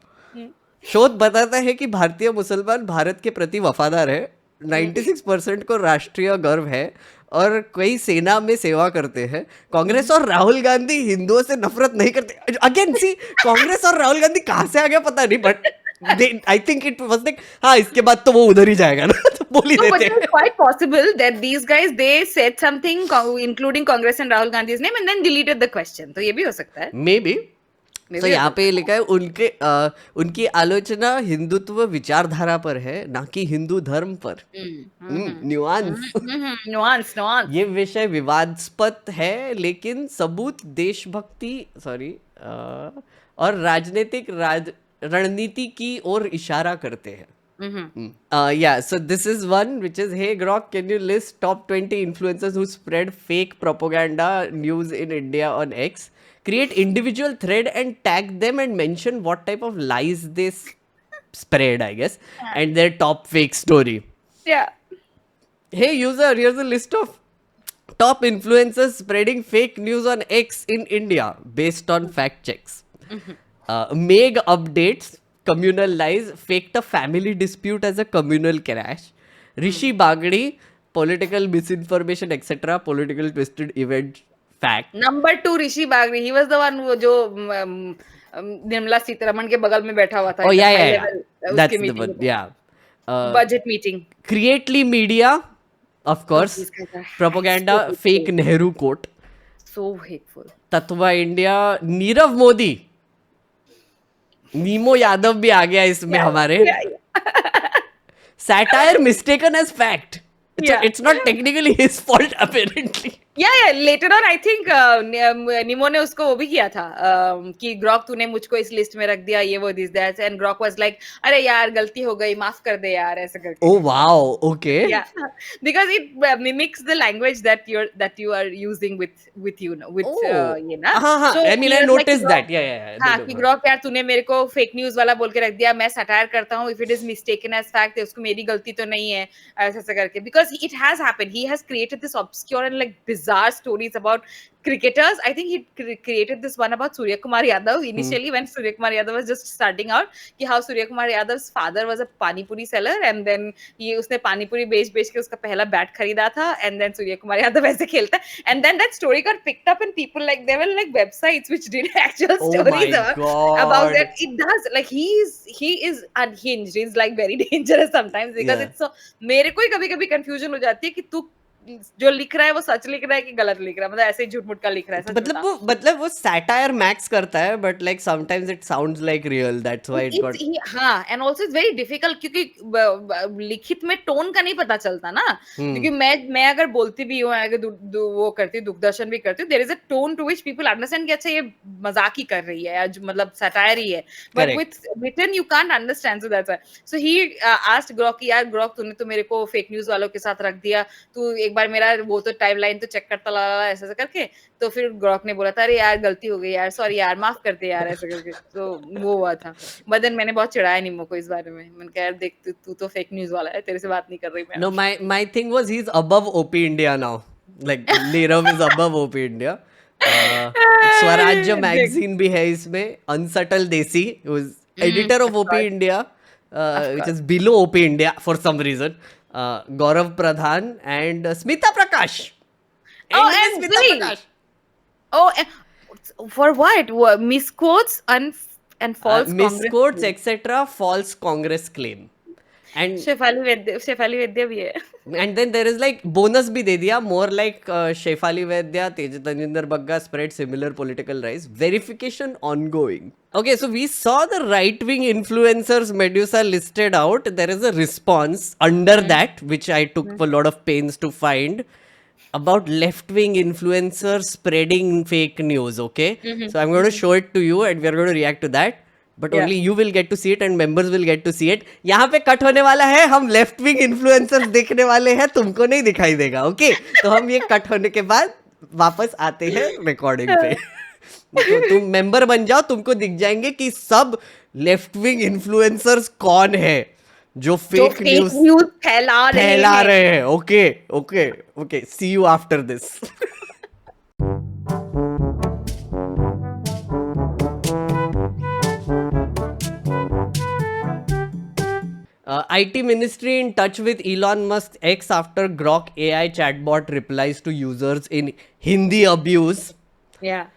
Speaker 1: शोध बताता है कि भारतीय मुसलमान भारत के प्रति वफादार है, 96% को राष्ट्रीय गर्व है और कई सेना में सेवा करते हैं। कांग्रेस और राहुल गांधी हिंदुओं से नफरत नहीं करते। अगेन सी, कांग्रेस और राहुल गांधी कहाँ से आ गया पता नहीं, but I think it was like, हाँ, इसके बाद तो वो उधर ही जाएगा ना, तो बोल ही देते हैं।
Speaker 2: But it's quite possible that these guys, they said something including Congress and Rahul Gandhi's name and then deleted the question. तो ये भी हो सकता है।
Speaker 1: Maybe. तो यहाँ पे लिखा है उनकी आलोचना हिंदुत्व विचारधारा पर है, ना कि हिंदू धर्म पर। न्यूआंस। ये विषय विवादास्पद है, लेकिन सबूत देशभक्ति और राजनीतिक रणनीति की ओर इशारा करते हैं। Yeah, so this is one which is, hey Grok, can you list top 20 influencers who spread fake propaganda news in India on X? Create individual thread and tag them and mention what type of lies they spread, I guess, and their top fake story.
Speaker 2: Yeah.
Speaker 1: Hey user, here's a list of top influencers spreading fake news on X in India based on fact checks. Meg updates, communal lies, faked a family dispute as a communal crash. Rishi Bagdi, political misinformation, etc., political twisted event fact.
Speaker 2: Number 2, Rishi Bagri. He was the one who जो निर्मला सीतारमण के बगल में बैठा हुआ था.
Speaker 1: Oh,
Speaker 2: in the
Speaker 1: yeah,
Speaker 2: high
Speaker 1: yeah, yeah.
Speaker 2: level,
Speaker 1: That's
Speaker 2: उसके
Speaker 1: the
Speaker 2: meeting
Speaker 1: one,
Speaker 2: में.
Speaker 1: yeah.
Speaker 2: Budget meeting.
Speaker 1: Creately Media, of course.
Speaker 2: these guys are
Speaker 1: Propaganda,
Speaker 2: so
Speaker 1: fake
Speaker 2: hateful.
Speaker 1: Nehru quote.
Speaker 2: So hateful.
Speaker 1: Tatva India, Nirav Modi. नीमो यादव भी आ गया इसमें हमारे. Satire mistaken as fact. So
Speaker 2: Yeah.
Speaker 1: it's not technically his fault apparently.
Speaker 2: Yeah. Later on, I think निमो ने उसको वो भी किया था कि ग्रॉक तूने मुझको इस लिस्ट में रख दिया, ये वो this that, and Grok was like अरे यार गलती हो गई, माफ कर दे यार, ऐसे करके.
Speaker 1: Oh wow, okay.
Speaker 2: Yeah, because it mimics the language that you are using with you know with
Speaker 1: Oh.
Speaker 2: ये ना.
Speaker 1: हाँ,
Speaker 2: So
Speaker 1: I mean
Speaker 2: he
Speaker 1: I
Speaker 2: was like,
Speaker 1: noticed
Speaker 2: Grok,
Speaker 1: that. Yeah.
Speaker 2: हाँ कि ग्रॉक यार तूने मेरे को फेक न्यूज वाला बोल के रख दिया, मैं सटायर करता हूँ, if it is mistaken as fact, उसको मेरी गलती तो नहीं है, ऐसा करके, because it has happened. He has created this obscure and like bizarre stories about cricketers. I think he created this one about Surya Kumar Yadav initially when Surya Kumar Yadav was just starting out, कि how Surya Kumar Yadav's father was a pani puri seller and then उसने पानी पूरी बेच के उसका पहला bat खरीदा था, and then Surya Kumar Yadav ऐसे खेलता है, and then that story got picked up and people like there were like websites which did actual
Speaker 1: Oh
Speaker 2: stories
Speaker 1: my
Speaker 2: about
Speaker 1: God.
Speaker 2: that. It does, like he is unhinged. He's like very dangerous sometimes because
Speaker 1: Yeah.
Speaker 2: it's so, मेरे को ही कभी-कभी confusion हो जाती है कि तू जो लिख रहा है वो सच लिख रहा है कि गलत लिख रहा है, मतलब ऐसे ही झूठ मूठ का लिख रहा है. सच बता.
Speaker 1: मतलब वो satire max करता है, but like sometimes it sounds like real. That's why it got.
Speaker 2: हाँ, and also it's very difficult क्योंकि लिखित में टोन का नहीं पता चलता ना, क्योंकि मैं अगर बोलती भी हूँ, अगर वो करती हूँ, दूरदर्शन भी करती हूँ, there is a tone to which people understand कि अच्छा ये मजाक ही कर रही है या मतलब satire ही है, but
Speaker 1: Correct.
Speaker 2: with written you can't understand, so that's why. So he asked Grok कि यार ग्रॉक तूने तो मेरे को फेक न्यूज वालों के साथ रख दिया, तू एक बार मेरा वो तो टाइमलाइन तो चेक करता ला ऐसा करके, तो फिर ग्रॉक ने बोला था अरे यार गलती हो गई यार, सॉरी यार, माफ कर दे यार, ऐसा करके. तो वो हुआ था. बदन मैंने बहुत चिढ़ाया निमो को इस बारे में. मैंने कहा यार देख तू तो फेक न्यूज वाला है, तेरे से बात नहीं कर रही मैं.
Speaker 1: No, my thing was he's above OP India now. Like Nirav is above OP India. स्वराज्य magazine भी है इसमें. Unsubtle Desi, who is editor of OP India, which is below OP India for some reason. Gaurav Pradhan and Smita Prakash.
Speaker 2: And Zee. Oh, for what? Misquotes and false
Speaker 1: Misquotes, etc. False Congress claim. And
Speaker 2: Shefali वैद्य भी है.
Speaker 1: and then there is like bonus भी दे दिया, more like Shefali Vaidya, Tajinder Bagga spread similar political lies. Verification ongoing. Okay, so we saw the right-wing influencers Medusa listed out. There is a response under that, which I took a lot of pains to find, about left-wing influencers spreading fake news. Okay, so I'm going to show it to you and we are going to react to that. But only you will get to see it and members will get to see it. यहाँ पे cut होने वाला है, हम left wing influencers देखने वाले हैं, तुमको नहीं दिखाई देगा. ओके, तो हम ये कट होने के बाद वापस आते हैं रिकॉर्डिंग पे. तो तुम मेंबर बन जाओ, तुमको दिख जाएंगे कि सब लेफ्ट विंग इन्फ्लुएंसर्स कौन है जो फेक न्यूज
Speaker 2: फैला
Speaker 1: रहे हैं. Okay, see you after this. IT Ministry in touch with Elon Musk X after Grok AI chatbot replies to users in Hindi abuse.
Speaker 2: Yeah.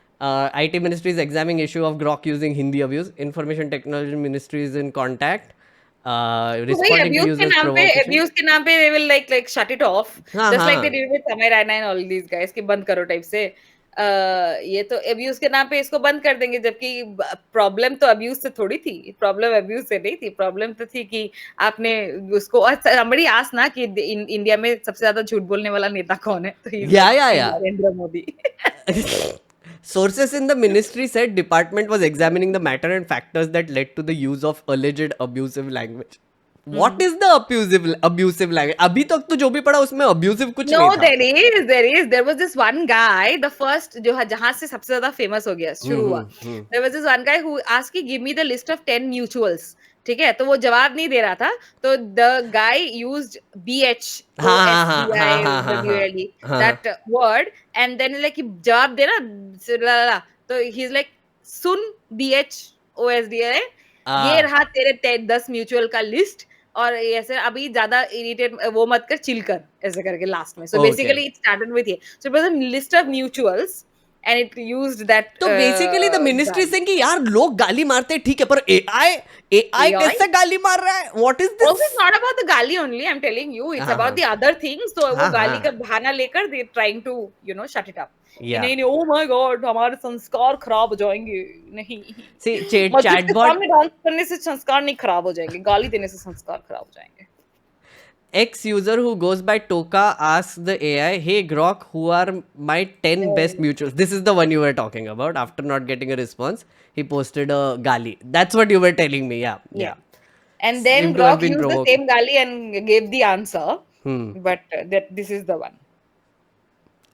Speaker 1: IT Ministry is examining issue of Grok using Hindi abuse. Information Technology Ministry is in contact. Responding to users' provocation.
Speaker 2: Abuse के नाम पे they will like shut it off.
Speaker 1: हाँ,
Speaker 2: Just like
Speaker 1: हाँ.
Speaker 2: they did with Samay Raina and all these guys कि बंद करो type से. ये तो अब्यूज के नाम पे इसको बंद कर देंगे, जबकि प्रॉब्लम तो अब्यूज से थोड़ी थी. प्रॉब्लम अब्यूज से नहीं थी. प्रॉब्लम तो थी कि आपने उसको, somebody asked ना कि इंडिया में सबसे ज्यादा झूठ बोलने वाला नेता कौन है, तो Narendra Modi.
Speaker 1: Sources in the ministry said department was examining the matter and factors that led to the use of alleged abusive language. What is the abusive language? अभी तक तो जो भी पढ़ा उसमें abusive कुछ
Speaker 2: No,
Speaker 1: नहीं था.
Speaker 2: there was this one guy, the first जो जहाँ से सबसे ज्यादा famous हो गया शुरू हुआ. There was this one guy who asked कि give me the list of 10 mutuals. ठीक है, तो वो जवाब नहीं दे रहा था, तो the guy used BH, OSBI, that word, and then like जवाब देना, तो he's like सुन BH OSDI, ये रहा तेरे 10 म्यूचुअल का लिस्ट, और ऐसे अभी ज्यादा इरिटेट वो मत कर, चिल कर, ऐसे करके लास्ट में. So basically it started with ये, so it was a list of mutuals and it used that.
Speaker 1: तो बेसिकली द मिनिस्ट्री सेइंग कि यार लोग गाली मारते हैं ठीक है, पर AI कैसे गाली मार रहा है? What is this?
Speaker 2: Also, it's not about the gali only. I'm telling you, it's about the other things. So वो गाली का बहाना लेकर they trying to shut it up.
Speaker 1: Yeah.
Speaker 2: नहीं, oh my God, हमारे संस्कार खराब हो जाएंगे. नहीं.
Speaker 1: See,
Speaker 2: मस्जिद के
Speaker 1: chatbot
Speaker 2: सामने डांस करने से संस्कार नहीं खराब हो जाएंगे, गाली देने से संस्कार खराब हो जाएंगे.
Speaker 1: ex-user who goes by Toka asks the AI, "Hey Grok, who are my 10 best mutuals?" This is the one you were talking about. After not getting a response, he posted a gali. That's what you were telling me. Yeah.
Speaker 2: And then
Speaker 1: Seem to have
Speaker 2: Grok
Speaker 1: been
Speaker 2: used the
Speaker 1: provoking.
Speaker 2: same gali and gave the answer. But this is the one.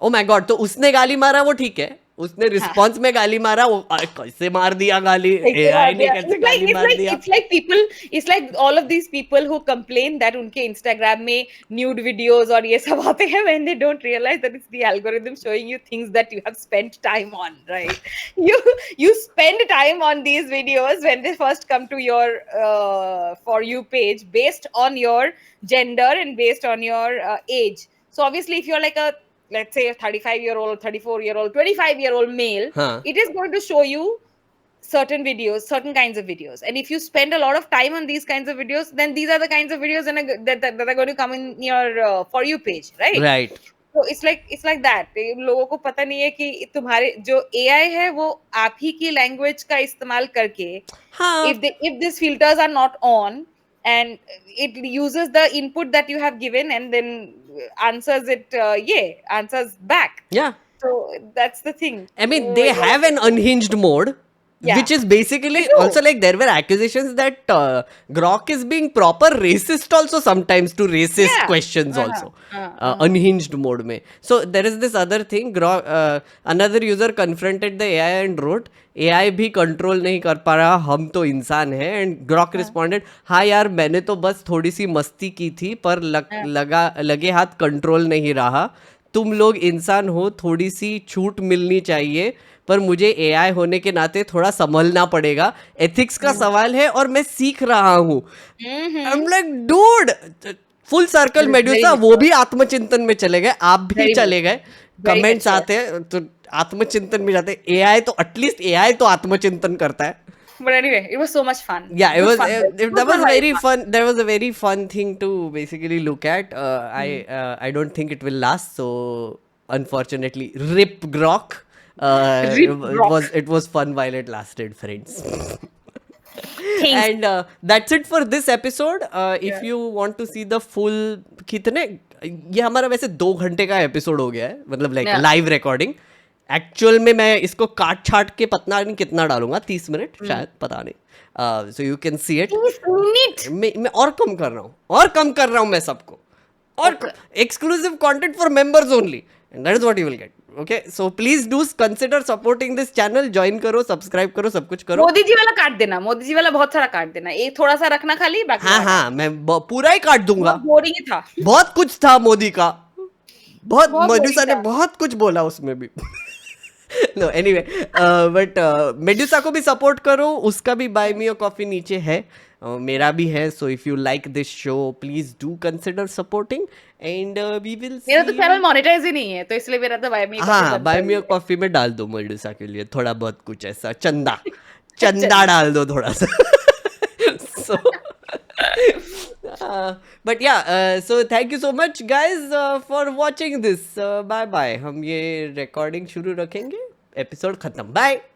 Speaker 1: Oh my God, तो उसने गाली मारा वो ठीक है, उसने response में गाली मारा, वो कैसे मार दिया गाली, AI ने कैसे गाली मार दिया.
Speaker 2: It's like all of these people who complain that उनके Instagram में nude videos और ये सब आते हैं, when they don't realize that it's the algorithm showing you things that you have spent time on, right? You spend time on these videos when they first come to your For You page based on your gender and based on your age. So obviously if you're like a, let's say, a 35-year-old, 34-year-old, 25-year-old male, it is going to show you certain videos, certain kinds of videos. And if you spend a lot of time on these kinds of videos, then these are the kinds of videos that are going to come in your For You page, right?
Speaker 1: Right.
Speaker 2: So it's like that. लोगों को पता नहीं है कि तुम्हारे जो AI है वो आप ही की लैंग्वेज का इस्तेमाल करके, if these filters are not on and it uses the input that you have given and then answers it, answers back.
Speaker 1: Yeah.
Speaker 2: So that's the thing.
Speaker 1: I mean, they have an unhinged mode, which is basically also like there were accusations that Grok is being proper racist also sometimes to racist questions also. Unhinged mode mein. So there is this other thing. Grok, another user confronted the AI and wrote, AI भी control नहीं कर पा रहा, हम तो इंसान हैं. And Grok responded, हाँ यार मैंने तो बस थोड़ी सी मस्ती की थी, पर लगे हाथ कंट्रोल नहीं रहा. तुम लोग इंसान हो, थोड़ी सी छूट मिलनी चाहिए, पर मुझे AI होने के नाते थोड़ा संभलना पड़ेगा. एथिक्स का सवाल है और मैं सीख रहा हूँ. I am like dude, full circle medusa वो भी आत्मचिंतन में चले गए, आप भी चले गए. कमेंट्स आते हैं तो आत्मचिंतन में जाते हैं. AI तो एटलीस्ट AI तो आत्मचिंतन करता है.
Speaker 2: But anyway, it was so much fun.
Speaker 1: Yeah, it was that was very fun. There was a very fun thing to basically look at. I don't think it will last, so unfortunately, rip Grok. It was fun while it lasted, friends. And that's it for this episode. If you want to see the full, कितने ये हमारा वैसे 2 घंटे का episode हो गया है, मतलब लाइक लाइव रिकॉर्डिंग. एक्चुअल में मैं इसको काट छाट के पता नहीं कितना डालूंगा, 30 मिनट शायद, पता नहीं. So you can see it. मैं और कम कर रहा हूँ मैं सबको, और exclusive content for members only, and that is what you will get. Okay, so please do consider supporting this channel. Join करो, सब्सक्राइब करो, सब कुछ करो.
Speaker 2: मोदी जी वाला काट देना, मोदी जी वाला बहुत सारा काट देना, एक थोड़ा सा रखना खाली, बाकी
Speaker 1: हाँ मैं पूरा ही काट दूंगा.
Speaker 2: बोरिंग ही था,
Speaker 1: बहुत कुछ था मोदी का, बहुत मेडुसा ने बहुत कुछ बोला उसमें भी. No, anyway, but मेडुसा को भी सपोर्ट करो, उसका भी बाय मी अ कॉफी नीचे है, मेरा भी है. So if you like this show please do consider supporting, and we will.
Speaker 2: मेरा तो चैनल मोनेटाइज ही नहीं है, तो इसलिए मेरा तो बाय मी.
Speaker 1: हाँ, बाय मी अ कॉफी में डाल दो मेडुसा के लिए थोड़ा बहुत कुछ ऐसा चंदा डाल दो थोड़ा सा. So but yeah, so thank you so much guys for watching this. Bye bye. हम ये recording शुरू रखेंगे, episode खत्म. Bye.